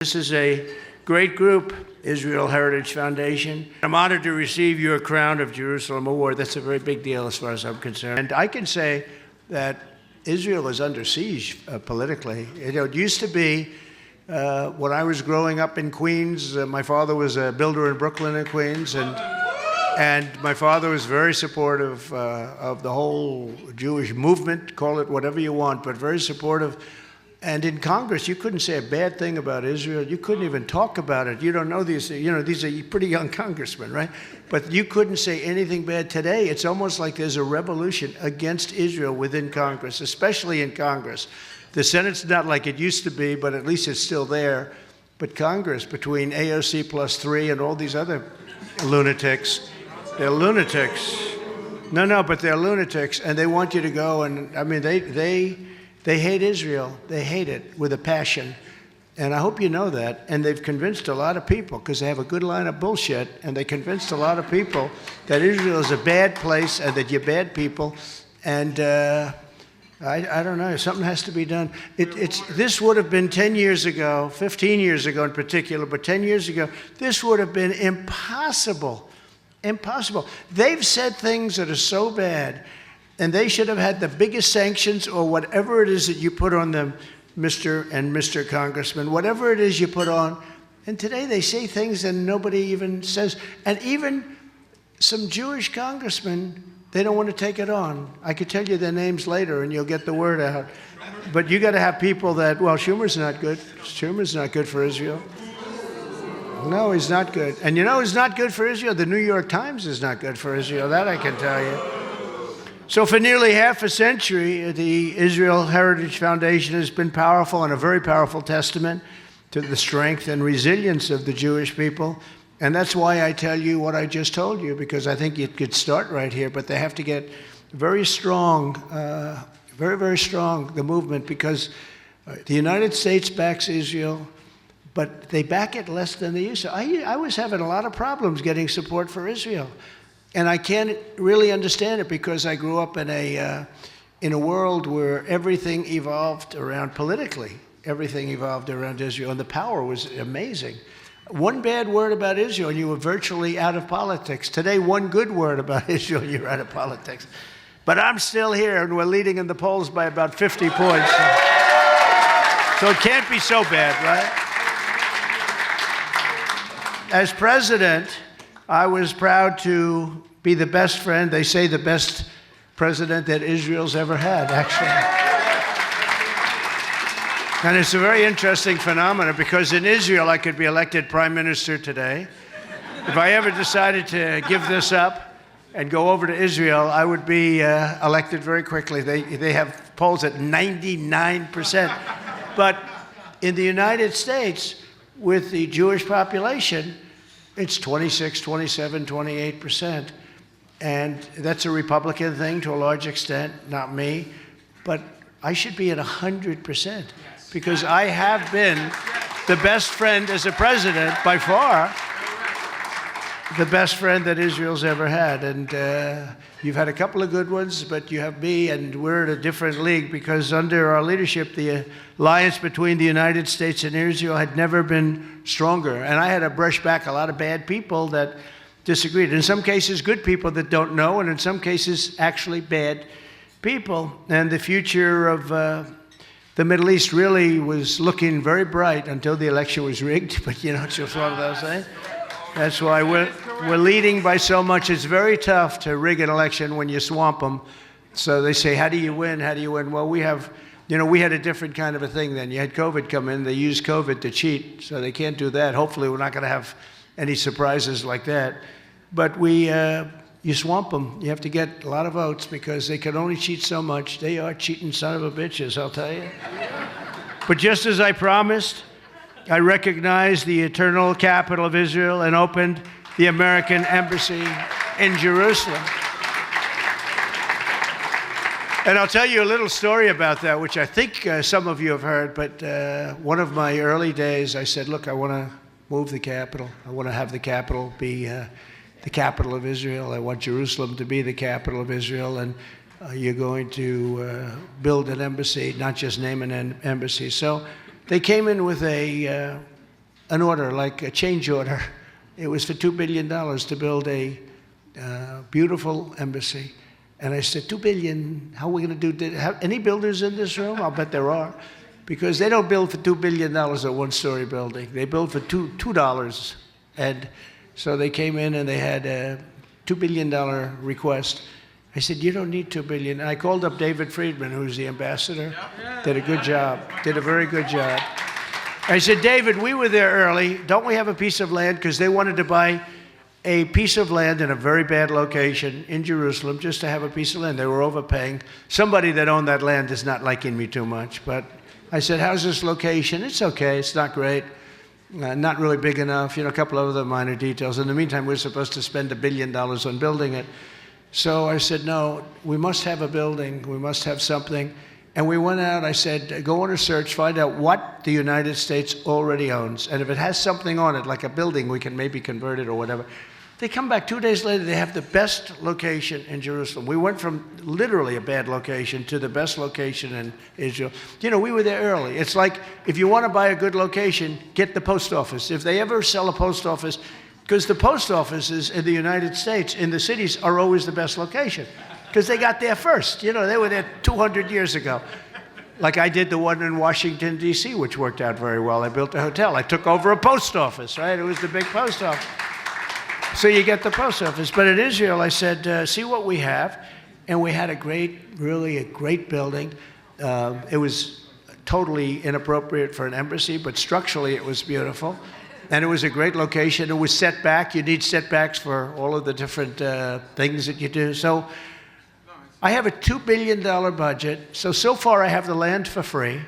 This is a great group, Israel Heritage Foundation. I'm honored to receive your Crown of Jerusalem Award. That's a very big deal as far as I'm concerned. And I can say that Israel is under siege politically. It used to be, when I was growing up in Queens, my father was a builder in Brooklyn and Queens, and my father was very supportive of the whole Jewish movement, call it whatever you want, but very supportive. And in Congress, you couldn't say a bad thing about Israel. You couldn't even talk about it. You don't know these, these are pretty young congressmen, right? But you couldn't say anything bad. Today, it's almost like there's a revolution against Israel within Congress, especially in Congress. The Senate's not like it used to be, but at least it's still there. But Congress, between AOC plus 3 and all these other lunatics, they're lunatics. No, but they're lunatics, and they want you to go, and I mean, they hate Israel. They hate it with a passion. And I hope you know that. And they've convinced a lot of people, because they have a good line of bullshit, and they convinced a lot of people that Israel is a bad place and that you're bad people. And I don't know. Something has to be done. This would have been 10 years ago, 15 years ago in particular, but 10 years ago, this would have been impossible. Impossible. They've said things that are so bad, and they should have had the biggest sanctions or whatever it is that you put on them, Mr. Congressman, whatever it is you put on. And today they say things that nobody even says. And even some Jewish congressmen, they don't want to take it on. I could tell you their names later and you'll get the word out. But you got to have people that, well, Schumer's not good. Schumer's not good for Israel. No, he's not good. And you know who's not good for Israel? The New York Times is not good for Israel. That I can tell you. So for nearly half a century, the Israel Heritage Foundation has been powerful and a very powerful testament to the strength and resilience of the Jewish people. And that's why I tell you what I just told you, because I think it could start right here, but they have to get very strong, very, very strong, the movement, because the United States backs Israel, but they back it less than they used to. I was having a lot of problems getting support for Israel. And I can't really understand it because I grew up in a world where everything evolved around politically. Everything evolved around Israel, and the power was amazing. One bad word about Israel, and you were virtually out of politics. Today, one good word about Israel, you're out of politics. But I'm still here, and we're leading in the polls by about 50 points. So it can't be so bad, right? As president, I was proud to be the best friend, they say the best president that Israel's ever had, actually. And it's a very interesting phenomenon, because in Israel, I could be elected prime minister today. If I ever decided to give this up and go over to Israel, I would be elected very quickly. They have polls at 99%. But in the United States, with the Jewish population, it's 26, 27, 28%. And that's a Republican thing to a large extent, not me. But I should be at 100%, because I have been the best friend as a president, by far, the best friend that Israel's ever had. And you've had a couple of good ones, but you have me, and we're in a different league, because under our leadership, the alliance between the United States and Israel had never been stronger. And I had to brush back a lot of bad people that disagreed. In some cases, good people that don't know, and in some cases, actually bad people. And the future of the Middle East really was looking very bright until the election was rigged. But it's just one of those things. That's why we're leading by so much. It's very tough to rig an election when you swamp them. So they say, how do you win? How do you win? Well, we had a different kind of a thing then. You had COVID come in. They used COVID to cheat, so they can't do that. Hopefully, we're not going to have any surprises like that. But you swamp them. You have to get a lot of votes, because they can only cheat so much. They are cheating son of a bitches, I'll tell you. But just as I promised, I recognized the eternal capital of Israel and opened the American embassy in Jerusalem. And I'll tell you a little story about that, which I think some of you have heard. But one of my early days, I said, look, I want to move the capital. I want to have the capital be the capital of Israel. I want Jerusalem to be the capital of Israel. And you're going to build an embassy, not just name an embassy. So they came in with a an order, like a change order. It was for $2 billion to build a beautiful embassy. And I said, $2 billion, how are we going to do this? Any builders in this room? I'll bet there are. Because they don't build for $2 billion a one-story building. They build for $2. And so they came in and they had a $2 billion request. I said, you don't need $2 billion. And I called up David Friedman, who's the ambassador. Did a good job, did a very good job. I said, David, we were there early. Don't we have a piece of land? Because they wanted to buy a piece of land in a very bad location in Jerusalem just to have a piece of land. They were overpaying. Somebody that owned that land is not liking me too much. But I said, how's this location? It's okay. It's not great. Not really big enough. You know, a couple of other minor details. In the meantime, we're supposed to spend $1 billion on building it. So I said, no, we must have a building. We must have something. And we went out. I said, go on a search, find out what the United States already owns. And if it has something on it, like a building, we can maybe convert it or whatever. They come back 2 days later, they have the best location in Jerusalem. We went from literally a bad location to the best location in Israel. You know, we were there early. It's like, if you want to buy a good location, get the post office. If they ever sell a post office, because the post offices in the United States, in the cities, are always the best location. Because they got there first. You know, they were there 200 years ago. Like I did the one in Washington, D.C., which worked out very well. I built a hotel. I took over a post office, right? It was the big post office. So you get the post office. But in Israel, I said, see what we have. And we had really a great building. It was totally inappropriate for an embassy, but structurally it was beautiful. And it was a great location. It was set back. You need setbacks for all of the different things that you do. So I have a $2 billion budget. So far I have the land for free.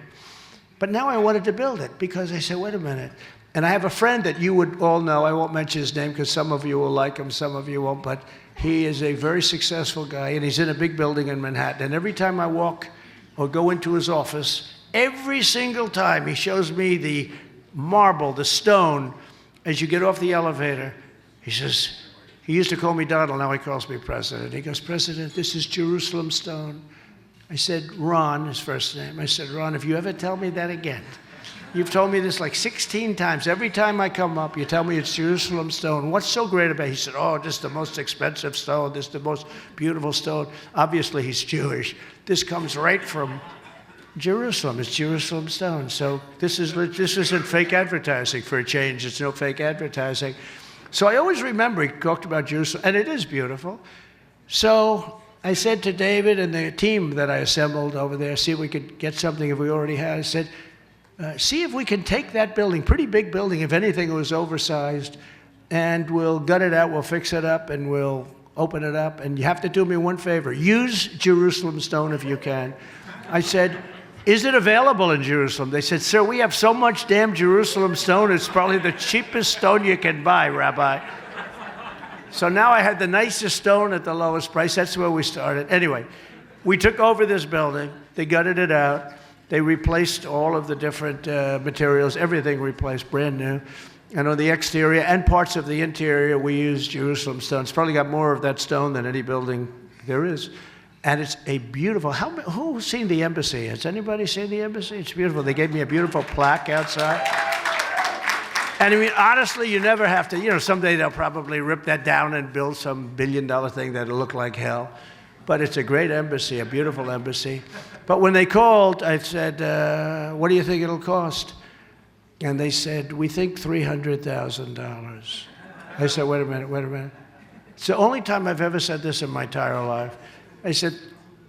But now I wanted to build it because I said, wait a minute. And I have a friend that you would all know. I won't mention his name because some of you will like him, some of you won't. But he is a very successful guy, and he's in a big building in Manhattan. And every time I walk or go into his office, every single time he shows me the marble, the stone, as you get off the elevator. He says, he used to call me Donald, now he calls me President. He goes, President, this is Jerusalem stone. I said, Ron, his first name. I said, Ron, if you ever tell me that again, you've told me this like 16 times. Every time I come up, you tell me it's Jerusalem stone. What's so great about it? He said, oh, this is the most expensive stone. This is the most beautiful stone. Obviously, he's Jewish. This comes right from Jerusalem. It's Jerusalem stone. So this isn't fake advertising for a change. It's no fake advertising. So I always remember he talked about Jerusalem, and it is beautiful. So I said to David and the team that I assembled over there, see if we could get something if we already had. I said, see if we can take that building, pretty big building, if anything it was oversized, and we'll gut it out, we'll fix it up, and we'll open it up. And you have to do me one favor. Use Jerusalem stone if you can. I said, is it available in Jerusalem? They said, sir, we have so much damn Jerusalem stone, it's probably the cheapest stone you can buy, Rabbi. So now I had the nicest stone at the lowest price. That's where we started. Anyway, we took over this building. They gutted it out. They replaced all of the different materials, everything replaced, brand new. And on the exterior and parts of the interior, we used Jerusalem stone. It's probably got more of that stone than any building there is. And it's a beautiful, who's seen the embassy? Has anybody seen the embassy? It's beautiful. They gave me a beautiful plaque outside. And I mean, honestly, you never have to, you know, someday they'll probably rip that down and build some billion-dollar thing that'll look like hell. But it's a great embassy, a beautiful embassy. But when they called, I said, what do you think it'll cost? And they said, we think $300,000. I said, wait a minute. It's the only time I've ever said this in my entire life. I said,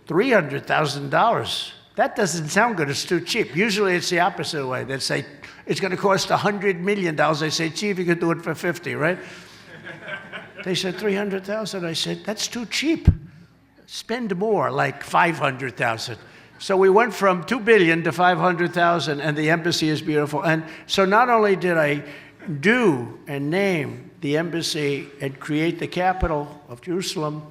$300,000? That doesn't sound good, it's too cheap. Usually it's the opposite way. They'd say, it's going to cost $100 million. They say, Chief, you could do it for 50, right? They said, 300,000. I said, that's too cheap. Spend more, like 500,000. So we went from 2 billion to 500,000, and the embassy is beautiful. And so not only did I do and name the embassy and create the capital of Jerusalem,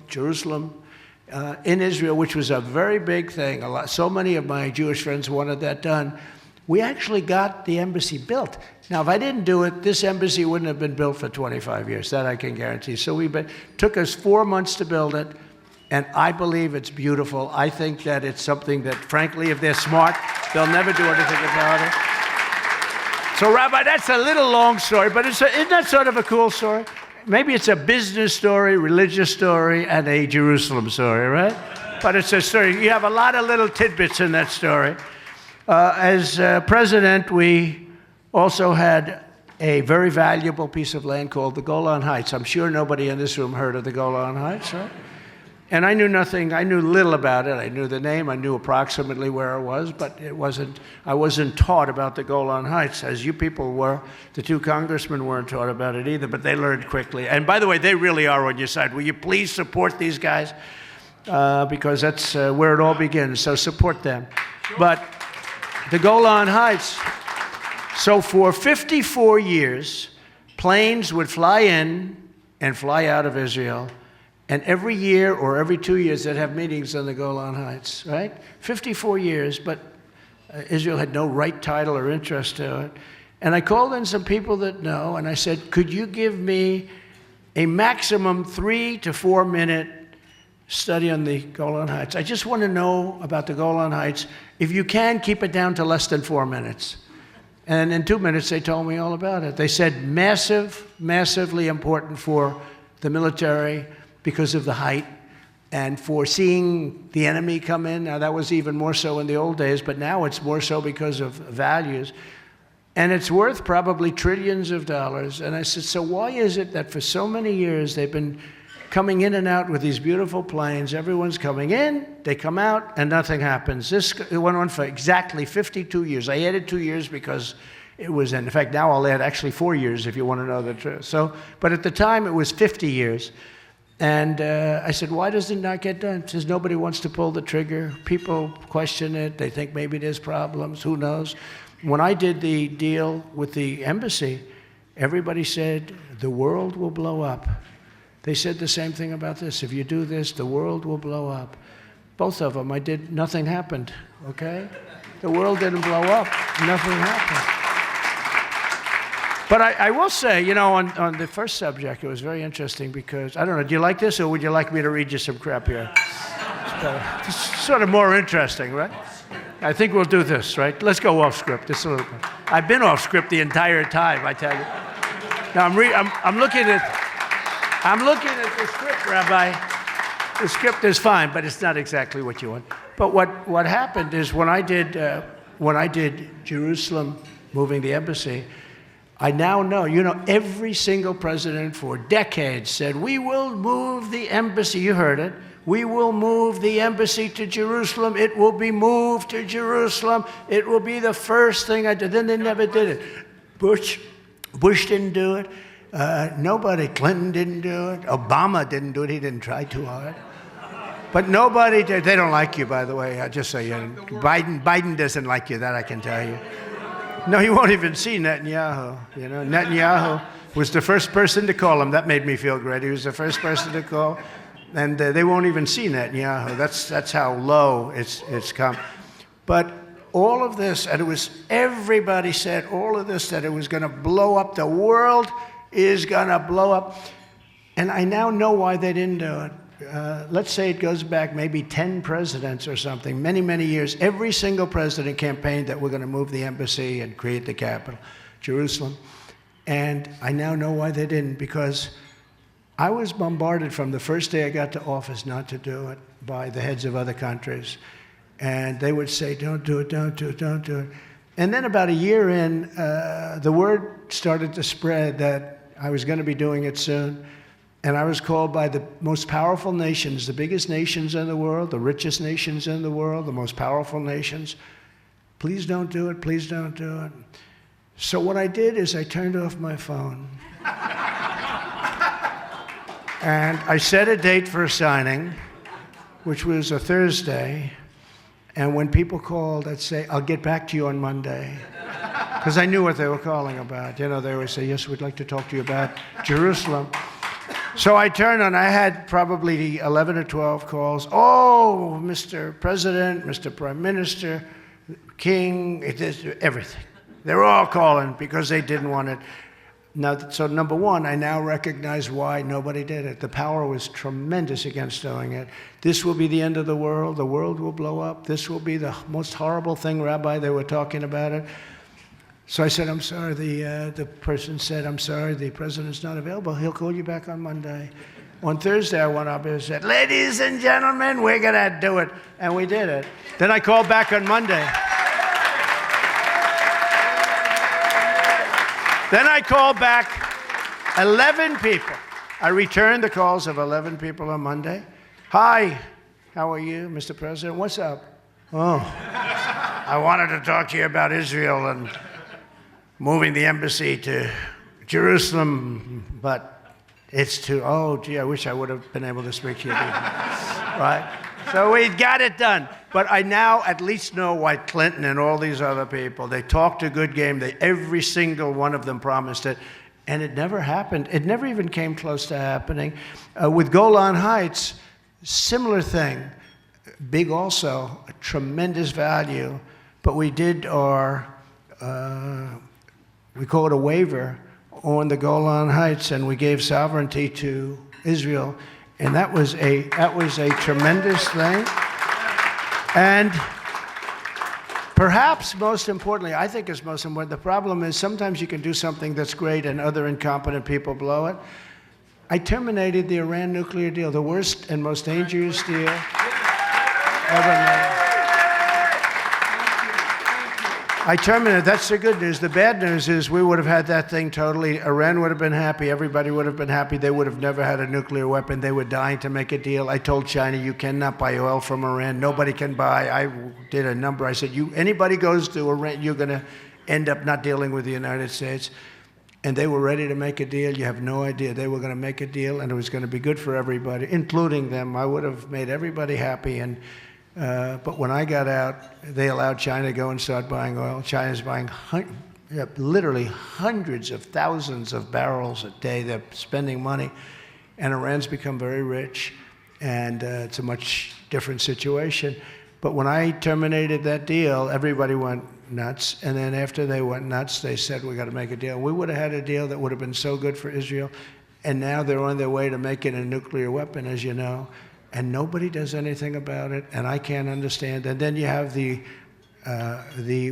in Israel, which was a very big thing. So many of my Jewish friends wanted that done. We actually got the embassy built. Now, if I didn't do it, this embassy wouldn't have been built for 25 years. That I can guarantee. So took us 4 months to build it, and I believe it's beautiful. I think that it's something that, frankly, if they're smart, they'll never do anything about it. So, Rabbi, that's a little long story, but isn't that sort of a cool story? Maybe it's a business story, religious story, and a Jerusalem story, right? But it's a story. You have a lot of little tidbits in that story. As president, we also had a very valuable piece of land called the Golan Heights. I'm sure nobody in this room heard of the Golan Heights, right? And I knew nothing, I knew little about it. I knew the name, I knew approximately where it was, but I wasn't taught about the Golan Heights, as you people were. The two congressmen weren't taught about it either, but they learned quickly. And by the way, they really are on your side. Will you please support these guys? Because that's where it all begins, so support them. But the Golan Heights, so for 54 years, planes would fly in and fly out of Israel. And every year or every 2 years, they'd have meetings on the Golan Heights, right? 54 years, but Israel had no right title or interest to it. And I called in some people that know, and I said, could you give me a maximum 3 to 4 minute study on the Golan Heights? I just want to know about the Golan Heights. If you can, keep it down to less than 4 minutes. And in 2 minutes, they told me all about it. They said massively important for the military, because of the height, and for seeing the enemy come in. Now, that was even more so in the old days, but now it's more so because of values. And it's worth probably trillions of dollars. And I said, so why is it that for so many years they've been coming in and out with these beautiful planes? Everyone's coming in, they come out, and nothing happens. This went on for exactly 52 years. I added 2 years because it was, in fact, now I'll add actually 4 years if you want to know the truth. So, but at the time, it was 50 years. And I said, why does it not get done? He says, nobody wants to pull the trigger. People question it. They think maybe there's problems. Who knows? When I did the deal with the embassy, everybody said, the world will blow up. They said the same thing about this. If you do this, the world will blow up. Both of them, nothing happened, okay? The world didn't blow up. Nothing happened. But I will say, you know, on the first subject, it was very interesting because, I don't know, do you like this, or would you like me to read you some crap here? It's sort of more interesting, right? I think we'll do this, right? Let's go off script. I've been off script the entire time, I tell you. Now I'm looking at the script, Rabbi. The script is fine, but it's not exactly what you want. But what happened is when I did Jerusalem, moving the embassy, I now know, you know, every single president for decades said, we will move the embassy. You heard it. We will move the embassy to Jerusalem. It will be moved to Jerusalem. It will be the first thing I did. Then they never did it. Bush didn't do it. Nobody. Clinton didn't do it. Obama didn't do it. He didn't try too hard. But nobody did. They don't like you, by the way. Just so you know. Biden doesn't like you. That I can tell you. No, he won't even see Netanyahu. You know, Netanyahu was the first person to call him. That made me feel great. He was the first person to call, and they won't even see Netanyahu. That's how low it's come. But all of this, and everybody said all of this, that it was going to blow up. The world is going to blow up, and I now know why they didn't do it. Let's say it goes back maybe 10 presidents or something, many, many years. Every single president campaigned that we're going to move the embassy and create the capital, Jerusalem. And I now know why they didn't, because I was bombarded from the first day I got to office not to do it by the heads of other countries. And they would say, don't do it, don't do it, don't do it. And then about a year in, the word started to spread that I was going to be doing it soon. And I was called by the most powerful nations, the biggest nations in the world, the richest nations in the world, the most powerful nations. Please don't do it, please don't do it. So what I did is I turned off my phone. And I set a date for a signing, which was a Thursday. And when people called, I'd say, I'll get back to you on Monday. Because I knew what they were calling about. You know, they would say, yes, we'd like to talk to you about Jerusalem. So I turned on, I had probably 11 or 12 calls. Oh, Mr. President, Mr. Prime Minister, King, everything. They're all calling because they didn't want it. Now, so number one, I now recognize why nobody did it. The power was tremendous against doing it. This will be the end of the world world will blow up. This will be the most horrible thing, Rabbi, they were talking about it. So I said, I'm sorry. The person said, I'm sorry, the president's not available. He'll call you back on Monday. On Thursday, I went up and said, ladies and gentlemen, we're going to do it. And we did it. Then I called back on Monday. Then I called back 11 people. I returned the calls of 11 people on Monday. Hi, how are you, Mr. President? What's up? Oh, I wanted to talk to you about Israel and moving the embassy to Jerusalem, but it's too, oh, gee, I wish I would have been able to speak to you. Right? So we got it done. But I now at least know why Clinton and all these other people, they talked a good game. Every single one of them promised it. And it never happened. It never even came close to happening. With Golan Heights, similar thing. Big also, a tremendous value. But we did our, we call it a waiver on the Golan Heights, and we gave sovereignty to Israel. And that was a tremendous thing. And perhaps most importantly, I think it's most important, the problem is sometimes you can do something that's great and other incompetent people blow it. I terminated the Iran nuclear deal, the worst and most dangerous deal ever made. I terminated. That's the good news. The bad news is we would have had that thing totally. Iran would have been happy. Everybody would have been happy. They would have never had a nuclear weapon. They were dying to make a deal. I told China, you cannot buy oil from Iran. Nobody can buy. I did a number. I said, anybody goes to Iran, you're going to end up not dealing with the United States. And they were ready to make a deal. You have no idea. They were going to make a deal, and it was going to be good for everybody, including them. I would have made everybody happy. And but when I got out, they allowed China to go and start buying oil. China's buying literally hundreds of thousands of barrels a day. They're spending money. And Iran's become very rich, and it's a much different situation. But when I terminated that deal, everybody went nuts. And then after they went nuts, they said, we got to make a deal. We would have had a deal that would have been so good for Israel. And now they're on their way to making a nuclear weapon, as you know. And nobody does anything about it, and I can't understand. And then you have the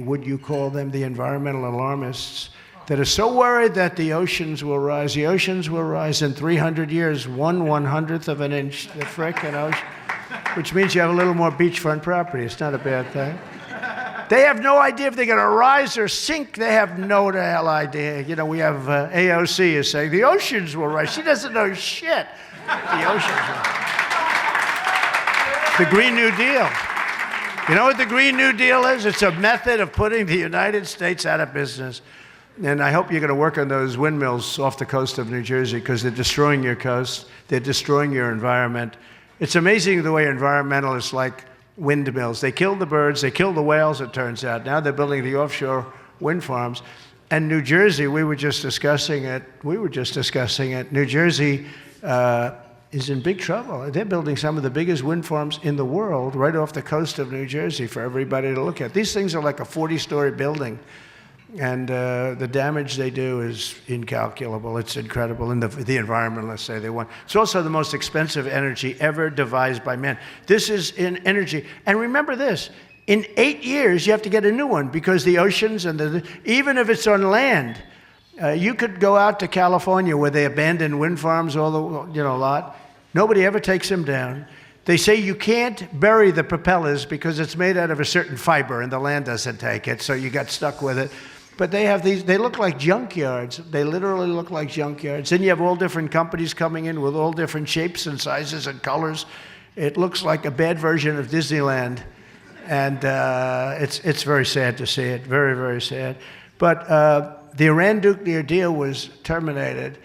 what you call them, the environmental alarmists, that are so worried that the oceans will rise. The oceans will rise in 300 years, 1/100th of an inch, the frickin' ocean, which means you have a little more beachfront property. It's not a bad thing. They have no idea if they're going to rise or sink. They have no the hell idea. You know, we have AOC is saying, the oceans will rise. She doesn't know shit. The oceans will rise. The Green New Deal. You know what the Green New Deal is? It's a method of putting the United States out of business. And I hope you're going to work on those windmills off the coast of New Jersey, because they're destroying your coast. They're destroying your environment. It's amazing the way environmentalists like windmills. They kill the birds. They kill the whales, it turns out. Now they're building the offshore wind farms. And New Jersey, we were just discussing it. New Jersey is in big trouble. They're building some of the biggest wind farms in the world right off the coast of New Jersey for everybody to look at. These things are like a 40-story building, and the damage they do is incalculable. It's incredible, and the environmentalists say they want. It's also the most expensive energy ever devised by man. This is in energy. And remember this, in 8 years, you have to get a new one, because the oceans, and even if it's on land, you could go out to California where they abandon wind farms a lot. Nobody ever takes them down. They say you can't bury the propellers because it's made out of a certain fiber and the land doesn't take it, so you got stuck with it. But they have these, they look like junkyards. They literally look like junkyards. Then you have all different companies coming in with all different shapes and sizes and colors. It looks like a bad version of Disneyland. And it's very sad to see it, very, very sad. But the Iran nuclear deal was terminated,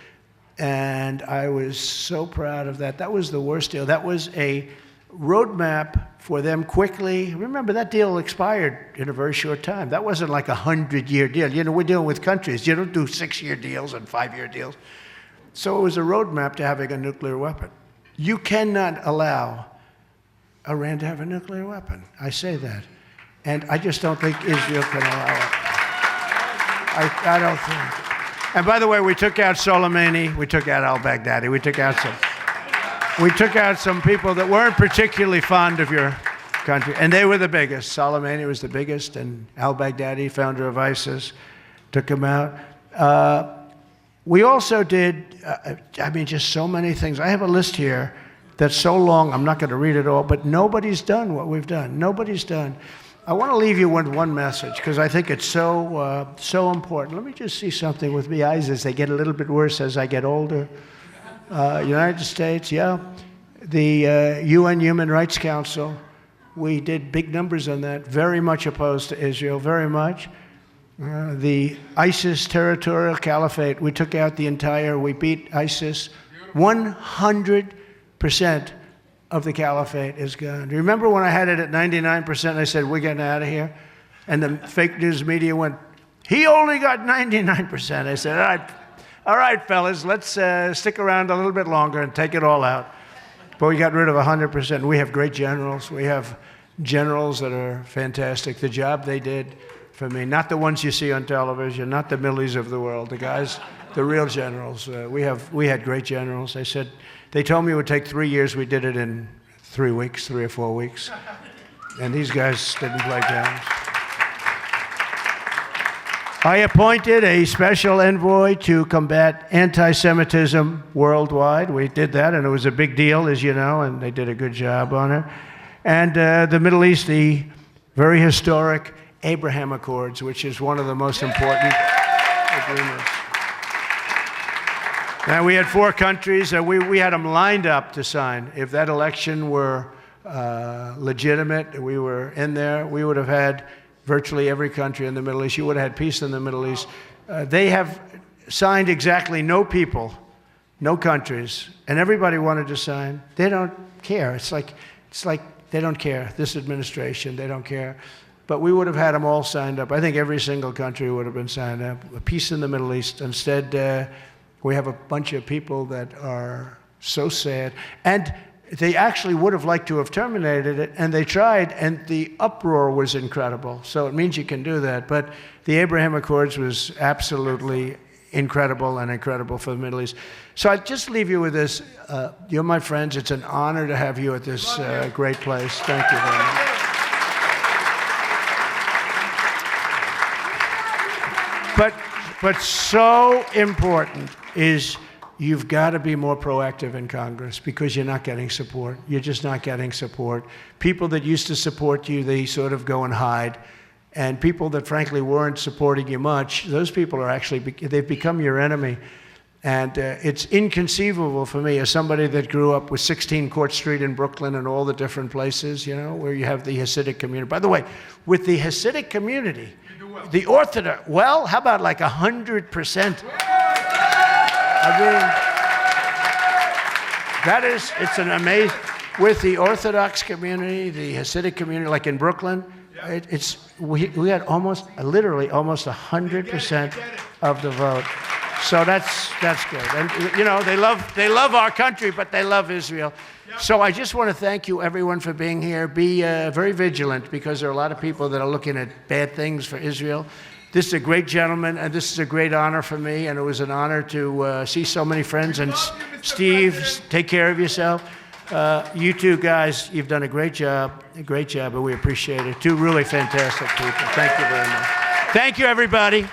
and I was so proud of that. That was the worst deal. That was a roadmap for them quickly. Remember, that deal expired in a very short time. That wasn't like a 100-year deal. You know, we're dealing with countries. You don't do 6-year deals and 5-year deals. So it was a roadmap to having a nuclear weapon. You cannot allow Iran to have a nuclear weapon. I say that. And I just don't think Israel can allow it. I don't think. And by the way, we took out Soleimani, we took out al-Baghdadi, we took out some people that weren't particularly fond of your country, and they were the biggest. Soleimani was the biggest, and al-Baghdadi, founder of ISIS, took him out. We also did, just so many things. I have a list here that's so long, I'm not going to read it all, but nobody's done what we've done. Nobody's done. I want to leave you with one message, because I think it's so important. Let me just see something with my eyes as they get a little bit worse as I get older. United States, yeah. The UN Human Rights Council, we did big numbers on that, very much opposed to Israel, very much. The ISIS territorial caliphate, we took out we beat ISIS. 100% of the caliphate is gone. Remember when I had it at 99%, I said, we're getting out of here? And the fake news media went, he only got 99%. I said, all right, fellas, let's stick around a little bit longer and take it all out. But we got rid of 100%. We have great generals. We have generals that are fantastic. The job they did for me, not the ones you see on television, not the Millies of the world, the guys, the real generals. We had great generals. They told me it would take 3 years. We did it in 3 weeks, 3 or 4 weeks. And these guys didn't play games. I appointed a special envoy to combat anti-Semitism worldwide. We did that, and it was a big deal, as you know, and they did a good job on it. And the Middle East, the very historic Abraham Accords, which is one of the most important agreements. Now, we had 4 countries. We had them lined up to sign. If that election were legitimate, we were in there, we would have had virtually every country in the Middle East. You would have had peace in the Middle East. They have signed exactly no people, no countries, and everybody wanted to sign. They don't care. It's like they don't care. This administration, they don't care. But we would have had them all signed up. I think every single country would have been signed up. Peace in the Middle East. Instead, we have a bunch of people that are so sad. And they actually would have liked to have terminated it, and they tried, and the uproar was incredible. So it means you can do that. But the Abraham Accords was absolutely incredible and incredible for the Middle East. So I'll just leave you with this. You're my friends. It's an honor to have you at this great place. Thank you very much. But so important is you've got to be more proactive in Congress, because you're not getting support. You're just not getting support. People that used to support you, they sort of go and hide. And people that frankly weren't supporting you much, those people are actually, they've become your enemy. And it's inconceivable for me, as somebody that grew up with 16 Court Street in Brooklyn and all the different places, you know, where you have the Hasidic community. By the way, with the Hasidic community, the Orthodox, well, how about like 100%? It's an amazing, with the Orthodox community, the Hasidic community, like in Brooklyn, we had literally almost 100% of the vote. So that's good. And you know, they love our country, but they love Israel. So I just want to thank you, everyone, for being here. Be very vigilant, because there are a lot of people that are looking at bad things for Israel. This is a great gentleman, and this is a great honor for me, and it was an honor to see so many friends. And Steve, take care of yourself. You two guys, you've done a great job, and we appreciate it. 2 really fantastic people. Thank you very much. Thank you, everybody.